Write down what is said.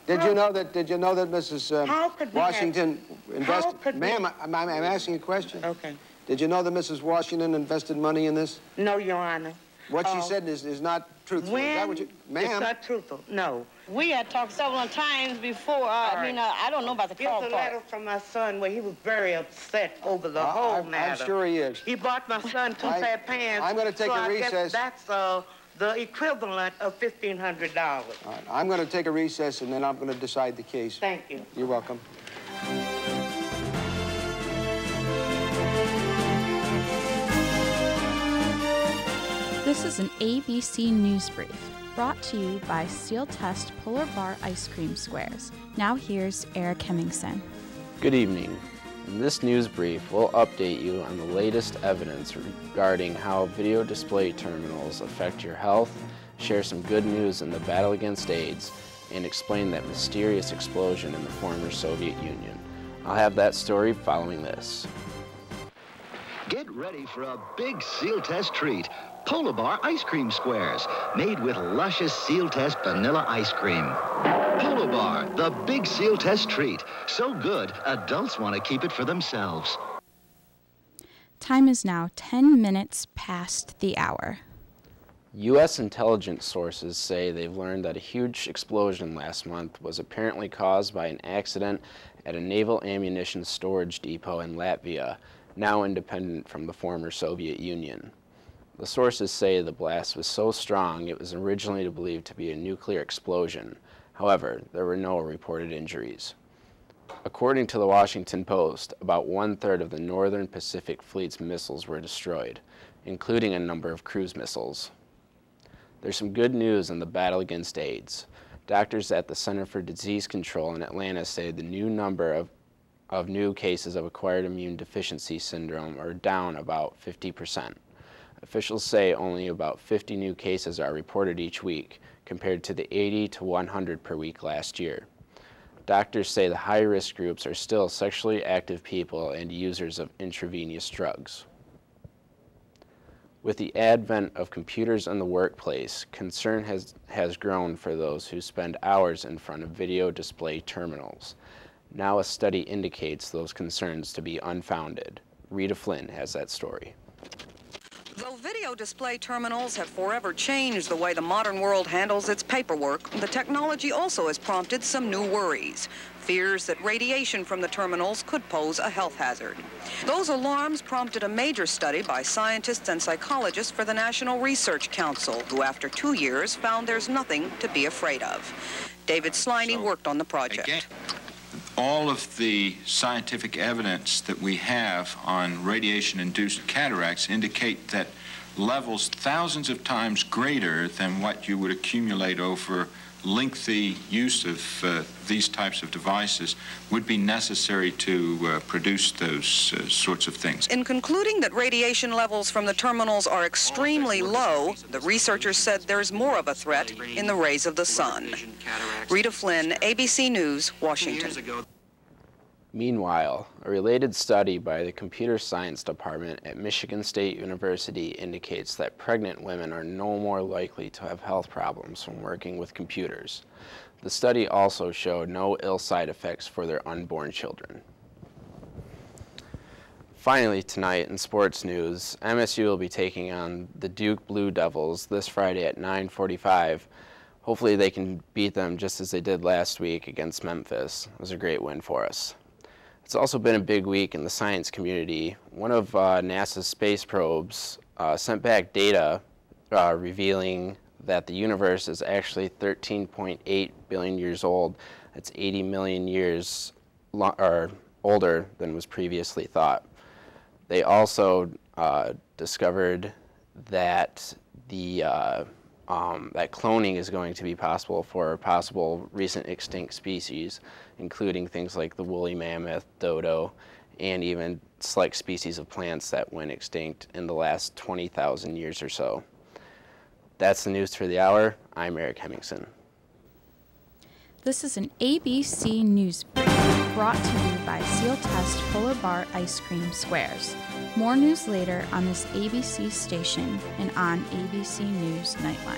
Did you know that Mrs. Washington invested? Ma'am, I'm asking a question. Okay. Did you know that Mrs. Washington invested money in this? No, Your Honor. What she said is not truthful. Is that what you, ma'am? It's not truthful. No. We had talked several times before. I don't know about the call Here's a letter from my son where he was very upset over the whole matter. I'm sure he is. He bought my son two pair of pants. I'm going to take a recess. That's the equivalent of $1,500. All right, I'm going to take a recess, and then I'm going to decide the case. Thank you. You're welcome. This is an ABC News Brief, brought to you by Sealtest Polar Bar Ice Cream Squares. Now here's Eric Hemmingson. Good evening. In this news brief, we'll update you on the latest evidence regarding how video display terminals affect your health, share some good news in the battle against AIDS, and explain that mysterious explosion in the former Soviet Union. I'll have that story following this. Get ready for a big Sealtest treat. Polar Bar Ice Cream Squares, made with luscious Sealtest vanilla ice cream. Polar Bar, the big Sealtest treat. So good, adults want to keep it for themselves. Time is now 10 minutes past the hour. U.S. intelligence sources say they've learned that a huge explosion last month was apparently caused by an accident at a naval ammunition storage depot in Latvia, now independent from the former Soviet Union. The sources say the blast was so strong it was originally believed to be a nuclear explosion. However, there were no reported injuries. According to the Washington Post, about 1/3 of the Northern Pacific Fleet's missiles were destroyed, including a number of cruise missiles. There's some good news in the battle against AIDS. Doctors at the Center for Disease Control in Atlanta say the new number of new cases of acquired immune deficiency syndrome are down about 50%. Officials say only about 50 new cases are reported each week, compared to the 80 to 100 per week last year. Doctors say the high-risk groups are still sexually active people and users of intravenous drugs. With the advent of computers in the workplace, concern has grown for those who spend hours in front of video display terminals. Now a study indicates those concerns to be unfounded. Rita Flynn has that story. Though video display terminals have forever changed the way the modern world handles its paperwork, the technology also has prompted some new worries. Fears that radiation from the terminals could pose a health hazard. Those alarms prompted a major study by scientists and psychologists for the National Research Council, who after 2 years found there's nothing to be afraid of. David Sliney worked on the project. Again, all of the scientific evidence that we have on radiation-induced cataracts indicate that levels thousands of times greater than what you would accumulate over lengthy use of these types of devices would be necessary to produce those sorts of things. In concluding that radiation levels from the terminals are extremely low, the researchers said there's more of a threat in the rays of the sun. Rita Flynn, ABC News, Washington. Meanwhile, a related study by the Computer Science Department at Michigan State University indicates that pregnant women are no more likely to have health problems from working with computers. The study also showed no ill side effects for their unborn children. Finally, tonight in sports news, MSU will be taking on the Duke Blue Devils this Friday at 9:45. Hopefully they can beat them just as they did last week against Memphis. It was a great win for us. It's also been a big week in the science community. One of NASA's space probes sent back data revealing that the universe is actually 13.8 billion years old. That's 80 million years older than was previously thought. They also discovered that that cloning is going to be possible for possible recent extinct species, including things like the woolly mammoth, dodo, and even select species of plants that went extinct in the last 20,000 years or so. That's the news for the hour. I'm Eric Hemmingson. This is an ABC News Brief brought to you by Sealtest Polar Bar Ice Cream Squares. More news later on this ABC station and on ABC News Nightline.